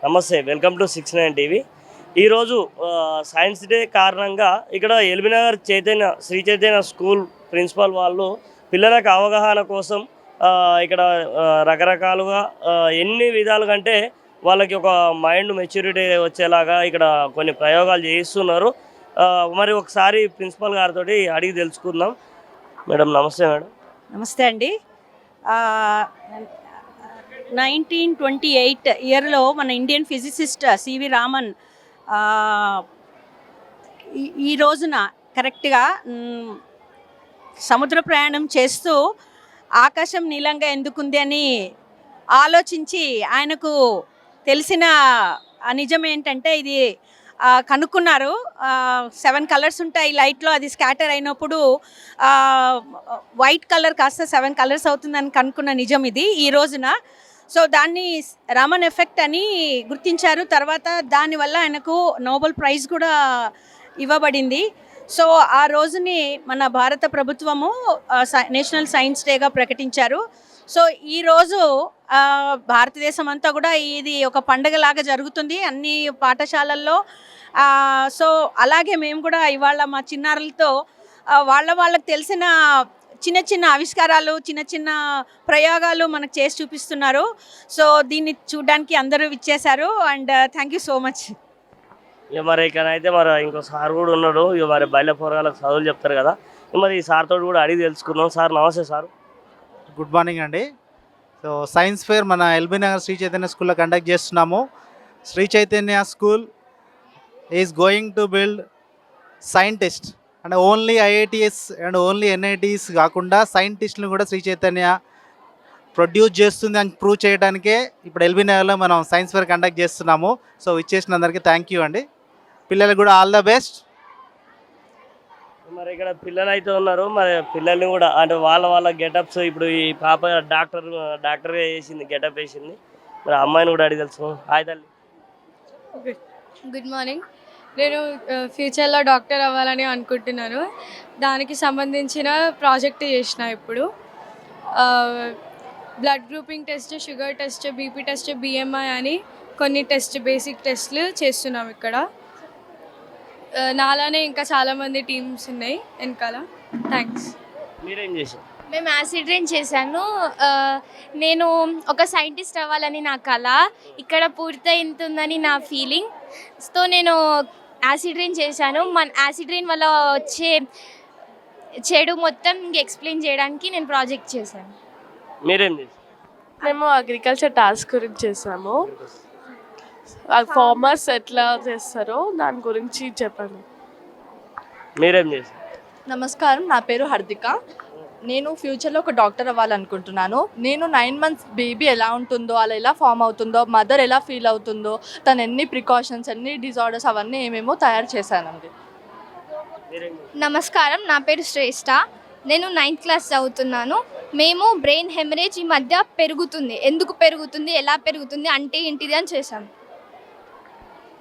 నమస్తే, welcome to 69 TV. ఈరోజు science day కారణంగా ఇక్కడ ఎల్బీనగర్ శ్రీ చైతన్య స్కూల్ ప్రిన్సిపల్ వాళ్ళు పిల్లలకు అవగాహన కోసం ఇక్కడ రకరకాలుగా ఎన్ని విధాలుగా అంటే వాళ్ళకి ఒక మైండ్ మెచ్యూరిటీ వచ్చేలాగా ఇక్కడ కొన్ని ప్రయోగాలు చేయిస్తున్నారు. మరి ఒకసారి ప్రిన్సిపల్ గారితో అడిగి తెలుసుకుందాం. మేడం నమస్తే. మేడం నమస్తే అండి. 1928 ఇయర్లో మన ఇండియన్ ఫిజిసిస్ట్ సివి రామన్ ఈ రోజున కరెక్ట్గా సముద్ర ప్రయాణం చేస్తూ ఆకాశం నీలంగా ఎందుకుంది అని ఆలోచించి ఆయనకు తెలిసిన నిజం ఏంటంటే ఇది కనుక్కున్నారు. 7 కలర్స్ ఉంటాయి లైట్లో, అది స్కాటర్ అయినప్పుడు వైట్ కలర్ కాస్త 7 కలర్స్ అవుతుందని కనుక్కున్న నిజం ఇది ఈ రోజున. సో దాన్ని రామన్ ఎఫెక్ట్ అని గుర్తించారు. తర్వాత దానివల్ల ఆయనకు నోబెల్ ప్రైజ్ కూడా ఇవ్వబడింది. సో ఆ రోజుని మన భారత ప్రభుత్వము నేషనల్ సైన్స్ డేగా ప్రకటించారు. సో ఈరోజు భారతదేశం అంతా కూడా ఇది ఒక పండగలాగా జరుగుతుంది అన్ని పాఠశాలల్లో. సో అలాగే మేము కూడా ఇవాళ మా చిన్నారులతో వాళ్ళకి తెలిసిన చిన్న చిన్న ఆవిష్కారాలు, చిన్న చిన్న ప్రయోగాలు మనకు చేసి చూపిస్తున్నారు. సో దీన్ని చూడడానికి అందరూ ఇచ్చేశారు and thank you so much. ఇక మరి ఇక్కడైతే మరి ఇంకో సార్ కూడా ఉన్నాడు. ఇక మరి బయట పోరగాళ్ళకి చదువులు చెప్తారు కదా, మరి ఈ సార్ తోటి కూడా అడిగి తెలుసుకున్నాం. సార్ నమస్తే. సార్ గుడ్ మార్నింగ్ అండి. సో సైన్స్ ఫేర్ మన ఎల్బీనగర్ శ్రీ చైతన్య స్కూల్లో కండక్ట్ చేస్తున్నాము. Sri Chaitanya school is going to build scientist అంటే only IITs and only NITs కాకుండా సైంటిస్టులు కూడా శ్రీ చైతన్య ప్రొడ్యూస్ చేస్తుంది అని ప్రూవ్ చేయడానికే ఇప్పుడు ఎల్బీనగర్లో మనం సైన్స్ ఫేర్ కండక్ట్ చేస్తున్నాము. సో ఇచ్చేసిన అందరికీ థ్యాంక్ యూ అండి. పిల్లలకు కూడా ఆల్ ద బెస్ట్. మరి ఇక్కడ పిల్లలు అయితే ఉన్నారు, మరి పిల్లల్ని కూడా అంటే వాళ్ళ గెటప్స్, ఇప్పుడు ఈ పాప డాక్టర్గా వేసింది, గెటప్ వేసింది. మరి అమ్మాయిని కూడా అడిగి తెలుసు. హాయ్ తల్లి. Good morning. నేను ఫ్యూచర్లో డాక్టర్ అవ్వాలని అనుకుంటున్నాను. దానికి సంబంధించిన ప్రాజెక్ట్ చేసిన ఇప్పుడు blood grouping test, sugar test, BP test, BMI అని కొన్ని బేసిక్ టెస్ట్లు చేస్తున్నాం ఇక్కడ. నాలానే ఇంకా చాలామంది టీమ్స్ ఉన్నాయి వెనకాల. థ్యాంక్స్. మీరేం చేశారు? మేము యాసిడ్ రైన్ చేశాను. నేను ఒక సైంటిస్ట్ అవ్వాలని నా కళ ఇక్కడ పూర్తయింటుందని నా ఫీలింగ్. సో నేను యాసిడ్ రైన్ చేశాను. మన యాసిడ్ రైన్ వల్ల వచ్చే చెడు మొత్తం ఎక్స్ప్లెయిన్ చేయడానికి నేను ప్రాజెక్ట్ చేశాను. మీరేం చేశారు? మేము అగ్రికల్చర్ టాస్క్ గురించి చేసాము. ఫార్మర్స్ ఎట్లా చేస్తారో దాని గురించి చెప్పండి. మీరేం చేశారు? నమస్కారం, నా పేరు హర్దిక. నేను ఫ్యూచర్లో ఒక డాక్టర్ అవ్వాలనుకుంటున్నాను. నేను 9 months బేబీ ఎలా ఉంటుందో, అలా ఎలా ఫామ్ అవుతుందో, మదర్ ఎలా ఫీల్ అవుతుందో, తను ఎన్ని ప్రికాషన్స్, ఎన్ని డిజార్డర్స్ అవన్నీ ఏమేమో తయారు చేశానండి. నమస్కారం, నా పేరు శ్రేష్ఠ. నేను 9th క్లాస్ చదువుతున్నాను. మేము బ్రెయిన్ హెమరేజ్ ఈ మధ్య పెరుగుతుంది, ఎందుకు పెరుగుతుంది, ఎలా పెరుగుతుంది, అంటే ఏంటిది అని చేశాను.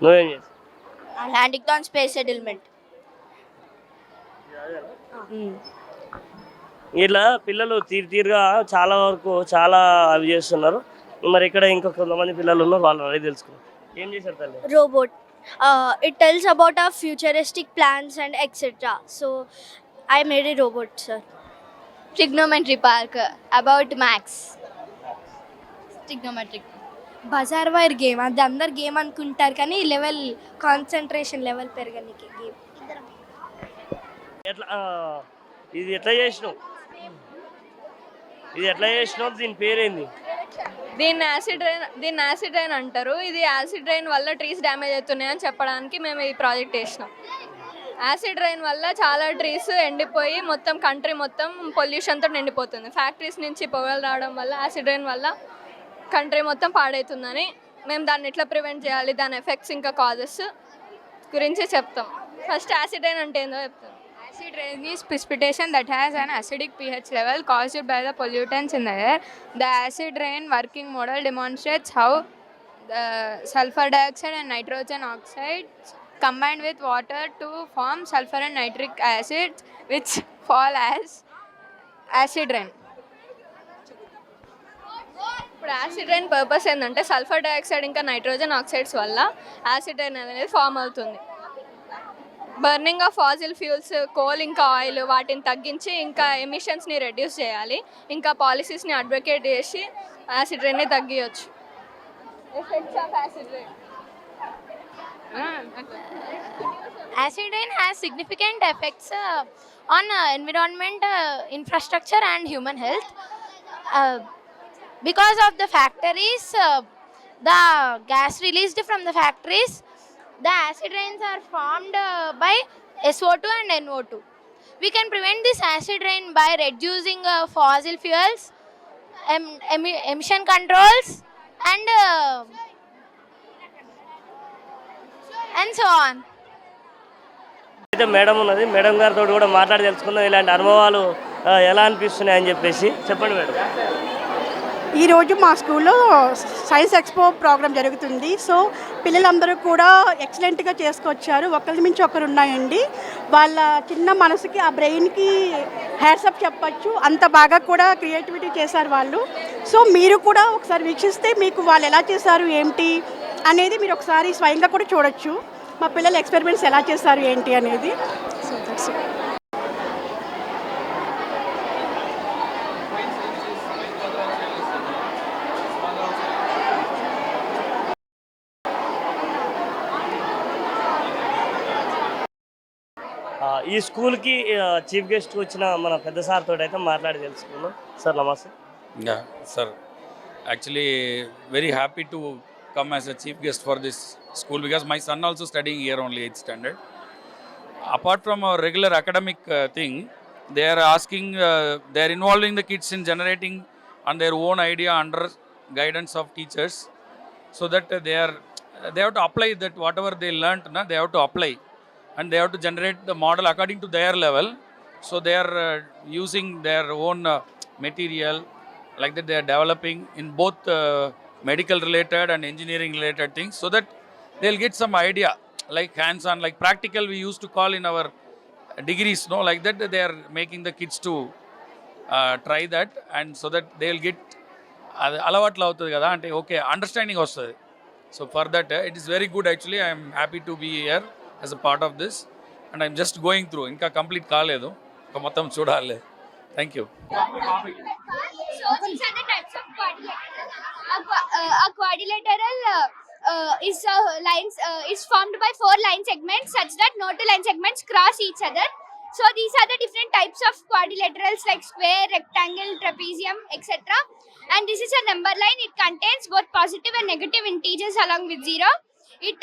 నువ్వేం చేశావు? Atlantic on space settlement. ఇట్లా పిల్లలు తీరుగా చాలా వరకు చాలా అవి చేస్తున్నారు. మరి ఇక్కడ ఇంకా కొంతమంది పిల్లలు ఉన్నారు, వాళ్ళు అడిగి తెలుసుకున్నారు. ఏం చేశారు తల్లి? Robot. It tells about our futuristic plans and etc. So I made a robot, sir. Trigonometry park about max. Trigonometric. Buzzer wire game, అది అందరు గేమ్ అనుకుంటారు కానీ లెవెల్ కాన్సన్ట్రేషన్ లెవెల్ పెరగడానికి గేమ్. ఎట్లా ఇది ఎట్లా చేసినావు? దీని పేరేంది? దీన్ని యాసిడ్ రైన్ అంటారు. ఇది యాసిడ్ రైన్ వల్ల ట్రీస్ డ్యామేజ్ అవుతున్నాయని చెప్పడానికి మేము ఈ ప్రాజెక్ట్ చేసినాం. యాసిడ్ రైన్ వల్ల చాలా ట్రీస్ ఎండిపోయి మొత్తం కంట్రీ మొత్తం పొల్యూషన్తో నిండిపోతుంది. ఫ్యాక్టరీస్ నుంచి పొగలు రావడం వల్ల యాసిడ్ రైన్ వల్ల కంట్రీ మొత్తం పాడవుతుందని మేము దాన్ని ఎట్లా ప్రివెంట్ చేయాలి, దాని ఎఫెక్ట్స్ ఇంకా కాజెస్ గురించి చెప్తాం. ఫస్ట్ యాసిడ్ రైన్ అంటే ఏందో చెప్తాం. Acid rain is precipitation that has an acidic pH level caused by the pollutants in the air. The acid rain working model demonstrates how the sulfur dioxide and nitrogen oxides combined with water to form sulfur and nitric acid, which fall as acid rain. ఇప్పుడు acid rain purpose ఏంటంటే sulphur dioxide ఇంకా nitrogen oxides వల్ల acid rain అనేది form అవుతుంది. Burning of Faasil fuels, coal ఇంకా oil వాటిని తగ్గించి ఇంకా ఎమిషన్స్ని రెడ్యూస్ చేయాలి. ఇంకా పాలసీస్ని అడ్వకేట్ చేసి యాసిడ్ రైన్ని తగ్గించవచ్చు. Effects of acid rain. Acid rain has significant effects on environment, infrastructure, and human health. Because of the factories, the gas released from the factories, the acid rains are formed by SO2 and NO2. We can prevent this acid rain by reducing fossil fuels, emission controls, and so on. అయితే madam ఉన్నది, madam గారితో కూడా మాట్లాడి తెలుసుకుందాం ఇలాంటి అనుభవాలు ఎలా అనిపిస్తున్నాయి అని చెప్పేసి. చెప్పండి మేడం. ఈరోజు మా స్కూల్లో సైన్స్ ఎక్స్పో ప్రోగ్రామ్ జరుగుతుంది. సో పిల్లలందరూ కూడా ఎక్సలెంట్గా చేసుకొచ్చారు. ఒకరి మించి ఒకరు ఉన్నాయండి. వాళ్ళ చిన్న మనసుకి, ఆ బ్రెయిన్కి హ్యాట్సప్ చెప్పచ్చు. అంత బాగా కూడా క్రియేటివిటీ చేశారు వాళ్ళు. సో మీరు కూడా ఒకసారి వీక్షిస్తే మీకు వాళ్ళు ఎలా చేశారు ఏంటి అనేది మీరు ఒకసారి స్వయంగా కూడా చూడొచ్చు. మా పిల్లలు ఎక్స్పెరిమెంట్స్ ఎలా చేశారు ఏంటి అనేది. So that's it. ఈ స్కూల్కి చీఫ్ గెస్ట్ వచ్చిన మన పెద్ద సార్ తోటి అయితే మాట్లాడి తెలుసుకుందాం. సార్ నమస్తే. Yeah, sir. Actually, very happy to come as a chief guest for this school because my son also studying here only 8th standard. Apart from our regular academic thing, they are asking, they are involving the kids in generating on their own idea under guidance of teachers, so that they have to apply that whatever they learnt, they have to apply, and they have to generate the model according to their level. So they are using their own material like that. They are developing in both medical related and engineering related things, so that they'll get some idea like hands on, like practical we used to call in our degrees, no, like that they are making the kids to try that, and so that they'll get alavatla avutadi kada ante okay understanding vastadi. So for that it is very good. Actually I am happy to be here as a part of this, and I'm just going through, inka complete kaaledu, inka mottham chudale. Thank you. So these are the types of quadrilateral. A quadrilateral is formed by 4 line segments such that no 2 line segments cross each other. So these are the different types of quadrilaterals like square, rectangle, trapezium, etc. And this is a number line. It contains both positive and negative integers along with 0. It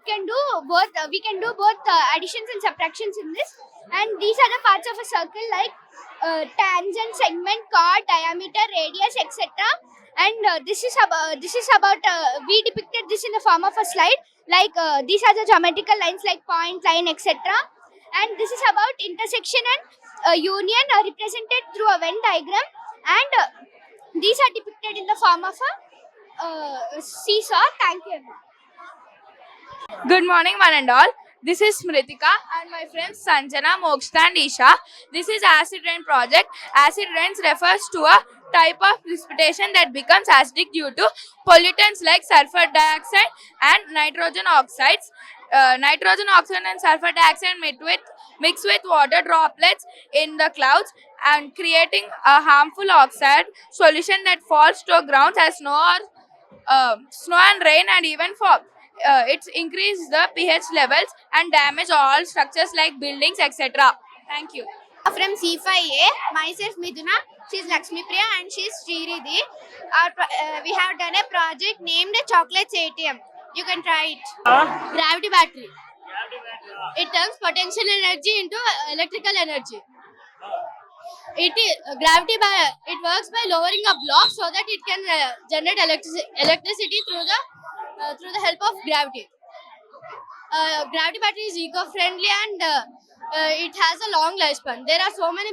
can do both. We can do both additions and subtractions in this. And these are the parts of a circle like tangent, segment, chord, diameter, radius, etc. And this is about we depicted this in the form of a slide. Like these are the geometrical lines like point, line, etc. And this is about intersection and union represented through a Venn diagram. And these are depicted in the form of a seesaw. Thank you. Good morning, one and all. This is Smritika and my friends Sanjana, Mokshita and Isha. This is acid rain project. Acid rains refers to a type of precipitation that becomes acidic due to pollutants like sulfur dioxide and nitrogen oxides. Nitrogen oxide and sulfur dioxide mix with water droplets in the clouds and creating a harmful oxide solution that falls to ground as snow and rain, and even fog. It increases the pH levels and damage all structures like buildings, etc. Thank you. From C5A, myself Miduna, she's Lakshmi Priya and she's Sriridhi. We have done a project named Chocolates ATM. You can try it. Gravity battery. It turns potential energy into electrical energy. It works by lowering a block so that it can generate electricity through the help of gravity. Gravity battery is eco-friendly and it has a long lifespan. There are so many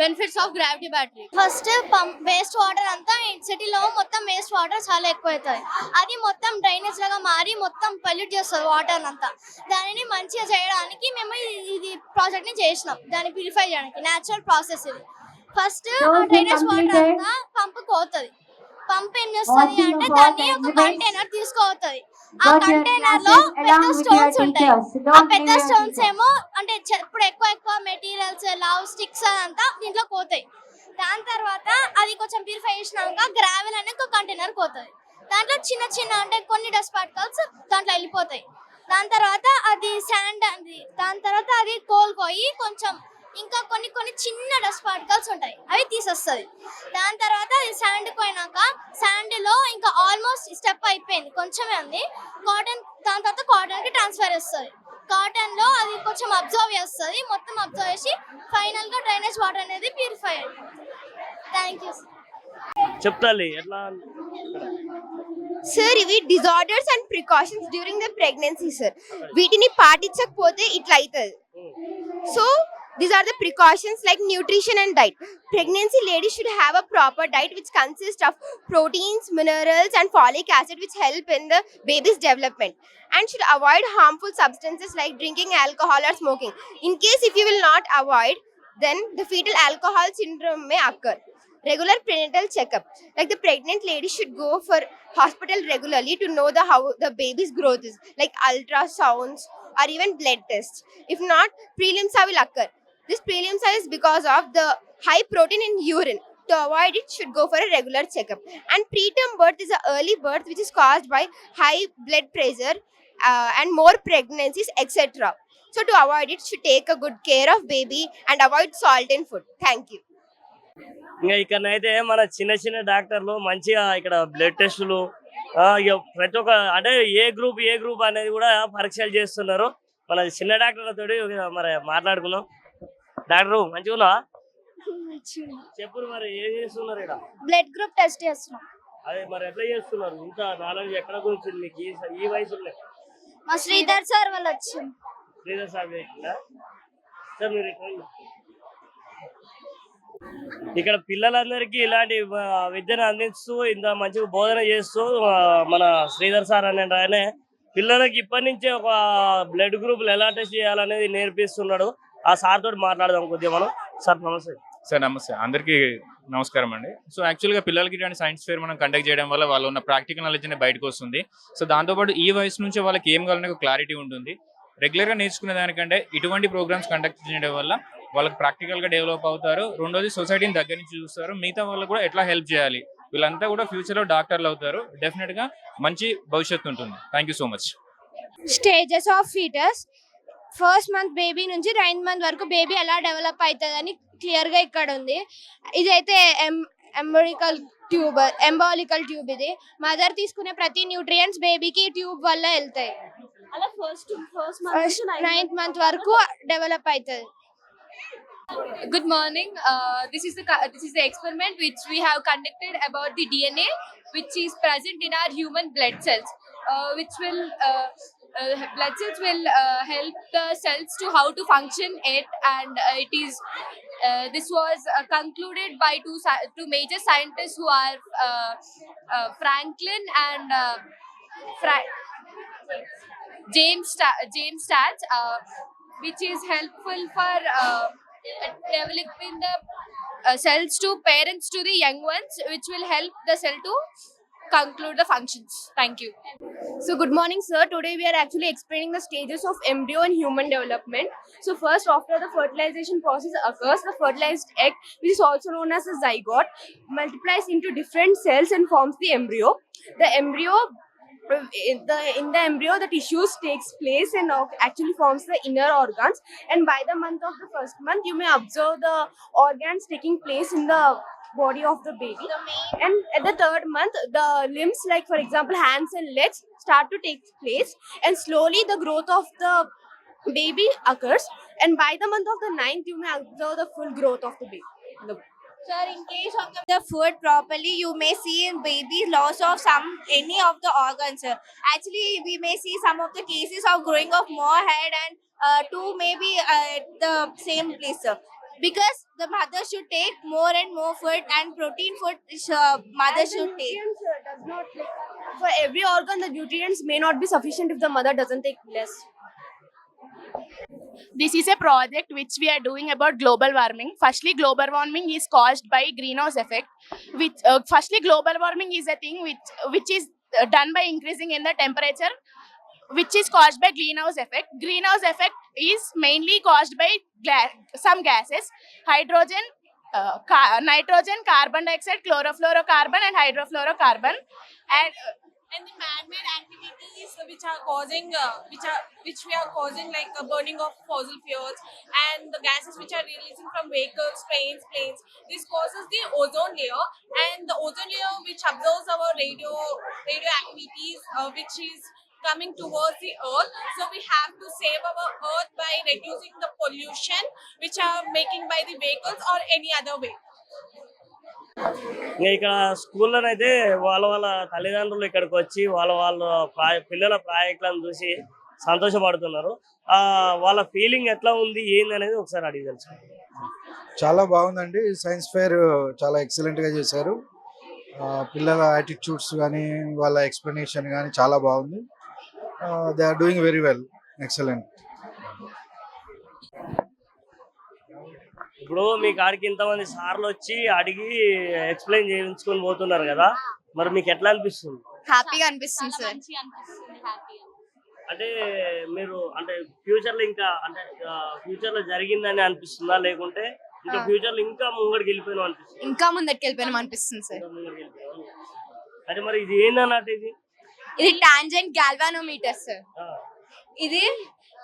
benefits of gravity battery. First waste water anta city lo mottam waste water chaala ekku aitadi. Adi mottam drainage laga mari mottam pollute chestadi water anta. Danini manchiga cheyadaniki memu idi project ni chesnam. Dani purify cheyadaniki natural process idi. First drainage water అంతా pump పోతుంది. Pump ఏం చేస్తుంది అంటే దాన్ని ఒక container తీసుకోవతుంది. ఆ container లో పెద్ద స్టోన్స్ ఉంటాయి. ఆ పెద్ద స్టోన్స్ ఏమో అంటే ఇప్పుడు ఎక్కువ మెటీరియల్స్ లవ్ స్టిక్స్ అదంతా దీంట్లో పోతాయి. దాని తర్వాత అది కొంచెం ప్యూరిఫై చేసినాక గ్రావెల్ అనే ఒక కంటైనర్ పోతుంది. దాంట్లో చిన్న అంటే కొన్ని డస్ట్ పార్టికల్స్ దాంట్లో వెళ్ళిపోతాయి. దాని తర్వాత అది శాండ్ అది దాని తర్వాత అది కోల్పోయి కొంచెం ఇంకా కొన్ని చిన్న డస్ట్ పార్టికల్స్ ఉంటాయి, అవి తీసేస్తుంది. దాని తర్వాత అది శాండ్ పోయినాక శాండ్లో ఇంకా ఆల్మోస్ట్ స్టెప్ అయిపోయింది, కొంచెమే ఉంది కాటన్. దాని తర్వాత కాటన్కి ట్రాన్స్ఫర్ చేస్తుంది. కాటన్లో అది కొంచెం అబ్జర్వ్ చేస్తుంది, మొత్తం అబ్జర్వ్ చేసి ఫైనల్గా డ్రైనేజ్ వాటర్ అనేది ప్యూరిఫై అయిపోతుంది. థ్యాంక్ యూ చెప్తాలి ఎట్లా సార్. ఇవి disorders and precautions during the pregnancy sir. వీటిని పాటించకపోతే ఇట్లా అవుతుంది. So these are the precautions like nutrition and diet. Pregnancy ladies should have a proper diet which consists of proteins, minerals and folic acid which help in the baby's development, and should avoid harmful substances like drinking alcohol or smoking. In case if you will not avoid, then the fetal alcohol syndrome may occur. Regular prenatal checkup, like the pregnant lady should go for hospital regularly to know how the baby's growth is, like ultrasounds or even blood tests. If not, preeclampsia will occur. This preeclampsia is because of the high protein in urine. To avoid it, should go for a regular checkup. And preterm birth is an early birth which is caused by high blood pressure and more pregnancies, etc. So to avoid it, should take a good care of baby and avoid salt in food. Thank you. ఇంకా ఇక్కడనైతే మన చిన్న డాక్టర్లు మంచిగా ఇక్కడ blood టెస్టులు ఇక ప్రతి ఒక్క అంటే ఏ గ్రూప్ అనేది కూడా పరీక్షలు చేస్తున్నారు. మన చిన్న డాక్టర్లతో మరి మాట్లాడుకున్నాం. డాక్టర్ మంచిగా ఉన్నా చెప్పు, మరి ఏం చేస్తున్నారు ఇక్కడ? బ్లడ్ గ్రూప్ టెస్ట్ చేస్తున్నాం. అదే మరి ఎట్లా చేస్తున్నారు? ఇంత నాలెడ్జ్ ఎక్కడ గురించి మీకు ఈ వయసులో? మా శ్రీధర్ సార్ వాళ్ళు వచ్చారు. శ్రీధర్ సార్ సార్ మీరు ఇక్కడ పిల్లలందరికీ ఇలాంటి విద్యను అందిస్తూ ఇంత మంచిగా బోధన చేస్తూ మన శ్రీధర్ సార్ ఆయన పిల్లలకి ఇప్పటి నుంచే ఒక బ్లడ్ గ్రూపులు ఎలా టెస్ట్ చేయాలనేది నేర్పిస్తున్నాడు. ఆ సార్ తోటి మాట్లాడదాం కొద్దిగా మనం. సార్ నమస్తే. సార్ నమస్తే, అందరికీ నమస్కారం అండి. సో యాక్చువల్గా పిల్లలకి ఇలాంటి సైన్స్ ఫేర్ మనం కండక్ట్ చేయడం వల్ల వాళ్ళు ఉన్న ప్రాక్టికల్ నాలెడ్జ్ అనేది బయటకు వస్తుంది. సో దాంతోపాటు ఈ వయసు నుంచే వాళ్ళకి ఏం కావాలనే ఒక క్లారిటీ ఉంటుంది. రెగ్యులర్గా నేర్చుకునే దానికంటే ఇటువంటి ప్రోగ్రామ్స్ కండక్ట్ చేయడం వల్ల వాళ్ళకి ప్రాక్టికల్గా డెవలప్ అవుతారు. రెండోది సొసైటీని దగ్గర నుంచి చూస్తారు. మిగతా వాళ్ళు కూడా ఎట్లా హెల్ప్ చేయాలి, వీళ్ళంతా కూడా ఫ్యూచర్లో డాక్టర్లు అవుతారు. డెఫినెట్గా మంచి భవిష్యత్తు ఉంటుంది. Thank you so much. Stages of foetus. First month baby నుంచి 9th మంత్ వరకు బేబీ ఎలా డెవలప్ అవుతుందని క్లియర్గా ఇక్కడ ఉంది. ఇదైతే ఎంబాలికల్ ట్యూబ్. ఇది మదర్ తీసుకునే ప్రతి న్యూట్రియంట్స్ బేబీకి ట్యూబ్ వల్ల వెళ్తాయి. అలా ఫస్ట్ 9th మంత్ వరకు డెవలప్ అవుతుంది. Good morning. This is the experiment which we have conducted about the DNA which is present in our human blood cells, which will blood cells will help the cells to how to function it, and it is this was concluded by two major scientists who are Franklin and James Stats, which is helpful for developing the cells to parents to the young ones, which will help the cell to conclude the functions. Thank you. So good morning sir. Today we are actually explaining the stages of embryo and human development. So first, after the fertilization process occurs, the fertilized egg, which is also known as a zygote, multiplies into different cells and forms the embryo. The embryo in the embryo the tissues takes place and actually forms the inner organs, and by the month of the first month you may observe the organs taking place in the body of the baby, and at the 3rd month the limbs, like for example hands and legs, start to take place, and slowly the growth of the baby occurs, and by the month of the 9th you may observe the full growth of the baby. Sir, in case of the food properly, you may see in babies loss of any of the organs, sir. Actually, we may see some of the cases of growing of more head and two maybe at the same place, sir. Because the mother should take more and more food, and protein food mother should take. Does not, for every organ the nutrients may not be sufficient if the mother doesn't take less. This is a project which we are doing about global warming. Firstly, global warming is caused by greenhouse effect. Firstly, global warming is a thing which is done by increasing in the temperature, which is caused by greenhouse effect. Greenhouse effect is mainly caused by some gases: hydrogen, nitrogen, carbon dioxide, chlorofluorocarbon, and hydrofluorocarbon. And the man-made activities which are causing which we are causing, like burning of fossil fuels and the gases which are releasing from vehicles, trains, planes. This causes the ozone layer, and the ozone layer which absorbs our radioactivities which is coming towards the earth. So we have to save our earth by reducing the pollution which are making by the vehicles or any other way. ఇంకా ఇక్కడ స్కూల్లోనైతే వాళ్ళ తల్లిదండ్రులు ఇక్కడికి వచ్చి వాళ్ళ పిల్లల ప్రాజెక్టులను చూసి సంతోషపడుతున్నారు. వాళ్ళ ఫీలింగ్ ఎట్లా ఉంది ఏంది అనేది ఒకసారి అడిగి తెలుసుకోండి. చాలా బాగుందండి. సైన్స్ ఫేర్ చాలా ఎక్సలెంట్గా చేశారు. పిల్లల యాటిట్యూడ్స్ కానీ వాళ్ళ ఎక్స్ప్లెనేషన్ కానీ చాలా బాగుంది. They are doing very well, excellent. ఇప్పుడు మీ కాడికి ఇంతమంది సార్లు వచ్చి అడిగి ఎక్స్ప్లెయిన్ చేయించుకొని పోతున్నారు కదా, మరి మీకు ఎట్లా అనిపిస్తుంది? హ్యాపీగా అనిపిస్తుంది సార్. అంటే మీరు అంటే ఫ్యూచర్ లో ఇంకా అంటే ఫ్యూచర్ లో జరిగిందని అనిపిస్తుందా, లేకుంటే ఇంకా ఫ్యూచర్ లో ఇంకా ముంగడికి వెళ్ళిపోయినా అనిపిస్తుంది? ఇంకా ముందరికి వెళ్ళిపోయినాం అనిపిస్తుంది సార్. అంటే మరి ఇది ఏందన్నట్టు ఇది టాంజెంట్ గాల్వానోమీటర్ సార్. ఇది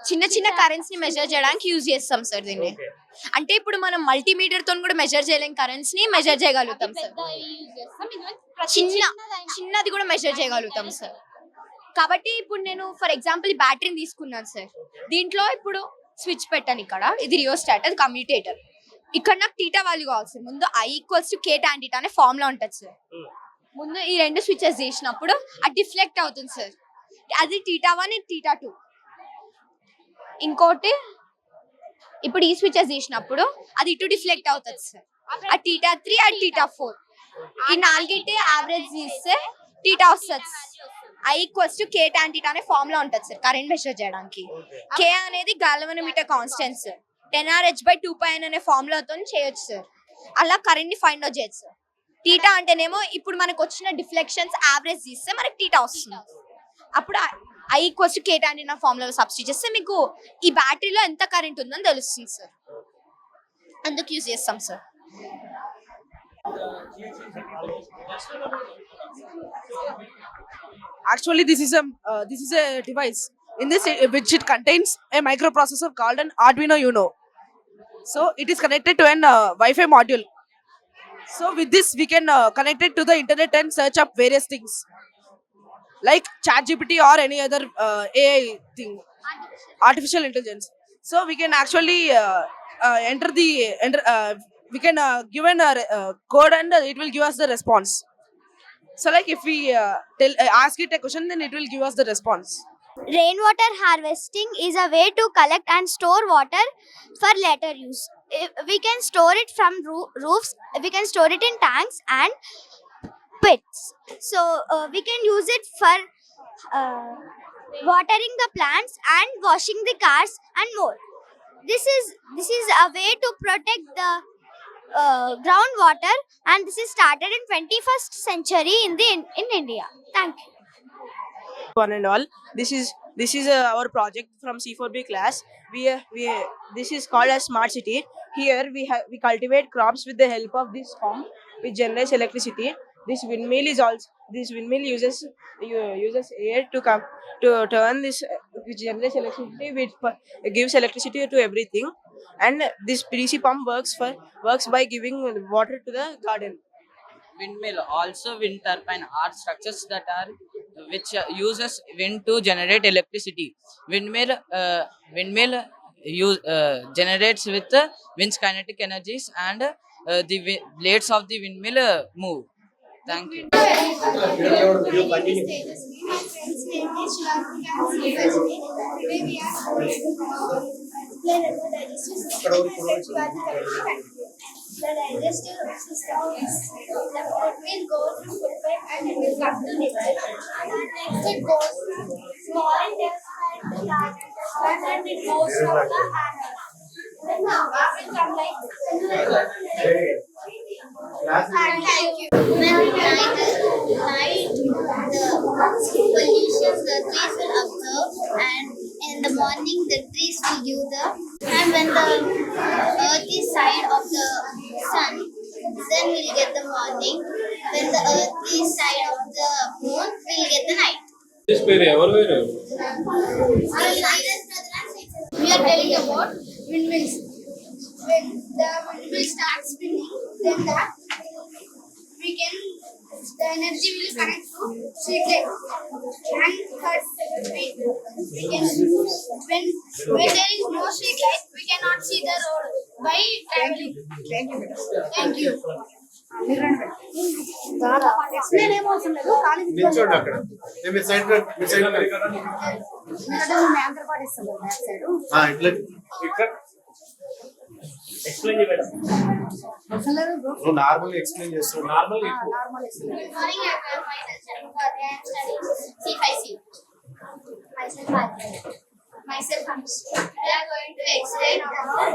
చిన్న చిన్న కరెంట్స్ ని మెజర్ చేయడానికి యూజ్ చేస్తాం సార్ దీన్ని. అంటే ఇప్పుడు మనం మల్టీమీటర్ తో కూడా మెజర్ చేయలేం, కరెంట్స్ ని మెజర్ చేయగలుగుతాం సార్. చిన్నది కూడా మెజర్ చేయగలుగుతాం సార్. కాబట్టి ఇప్పుడు నేను ఫర్ ఎగ్జాంపుల్ ఈ బ్యాటరీని తీసుకున్నాను సార్. దీంట్లో ఇప్పుడు స్విచ్ పెట్టాను, ఇక్కడ ఇది రియోస్టాట్, అది కమ్యూటేటర్. ఇక్కడ నాకు టీటా వాల్యూ కావాలి సార్. ముందు I = K tan θ అనే ఫార్ములా ఉంటుంది సార్. ముందు ఈ రెండు స్విచెస్ చేసినప్పుడు అది డిఫ్లెక్ట్ అవుతుంది సార్. అది θ1 ఇది θ2. ఇంకోటి ఇప్పుడు ఈ స్విచెస్ తీసినప్పుడు అది ఇటు డిఫ్లెక్ట్ అవుతుంది సార్. అది θ3 అది θ4. ఈ నాలుగిటి యావరేజ్ తీస్తే θ వస్తుంది. I = K tan θ అనే ఫార్ములా ఉంటుంది సార్ కరెంట్ మెజర్ చేయడానికి. K అనేది గాల్వనోమీటర్ కాన్స్టెంట్ సార్. 10Rh/2πn అనే ఫార్ములాతో చేయొచ్చు సార్. అలా కరెంట్ ని ఫైండ్ అవుట్ చేయొచ్చు సార్. θ అంటేనేమో ఇప్పుడు మనకు వచ్చిన డిఫ్లెక్షన్స్ యావరేజ్ తీస్తే మనకి θ వస్తుంది. అప్పుడు I = K tan θ formula substitute చేస్తే మీకు ఈ బ్యాటరీలో ఎంత కరెంట్ ఉందని తెలుస్తుంది సార్. అందుకు యూజ్ చేస్తాం sir. Actually, this is a device in this which it contains a microprocessor called an Arduino Uno. So it is connected to an Wi-Fi module. So with this we can connect it to the internet and search up various things like ChatGPT or any other AI thing, artificial intelligence. So we can actually we can give an code and it will give us the response. So like if we ask it a question, then it will give us the response. Rainwater harvesting is a way to collect and store water for later use. We can store it from roofs, we can store it in tanks and pits. So we can use it for watering the plants and washing the cars and more. This is a way to protect the groundwater, and this is started in 21st century in India. Thank you. One and all, this is our project from C4B class. We this is called as smart city. Here we cultivate crops with the help of this pump which generates electricity. This windmill uses air to turn this, which generates electricity, which gives electricity to everything. And this PC pump works by giving water to the garden. Windmill, also wind turbine, are structures that are which uses wind to generate electricity. Windmill generates with wind's kinetic energies, and the blades of the windmill move. Thank you. The digestive system is the food will go through food pipe and it will come to liver. And next it goes from small intestine to large intestine, and it goes from the anode. Then the gas will come like this. Thank you. When night, the pollution the trees will absorb, and in the morning the trees will give the, and when the earth is side of the sun, then we'll get the morning. When the earth is side of the moon, we'll get the night. We are telling about windmills. When the windmill starts spinning, then the energy will connect to street light. And third, we can, when there is no street light, we cannot see the road by traveling. Thank you. Explain emotion level. నిల్చోండి అక్కడ మీ side ఇట్లా explain చేయడం నువ్వు normal explain చేస్తావు normal Good morning, everyone. Myself Shanuka. I am studying C5C. Myself Hamish. We are going to explain about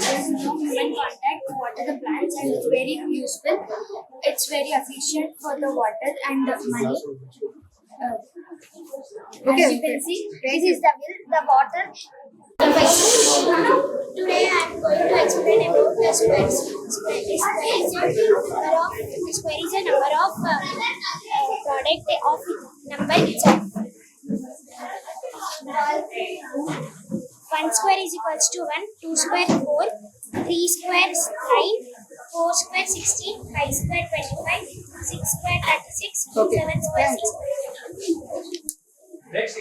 there's no human contact to water the plants, and it's very useful. It's very efficient for the water and the money. As you can see, this is the will, the water. Today I am going to explain about the squares. Square is a number of product of number itself. 1 square is equals to 1, 2 square 4, 3 square 9, 4 square 16, 5 square 25, 6 square 36, 7 square 6. Next,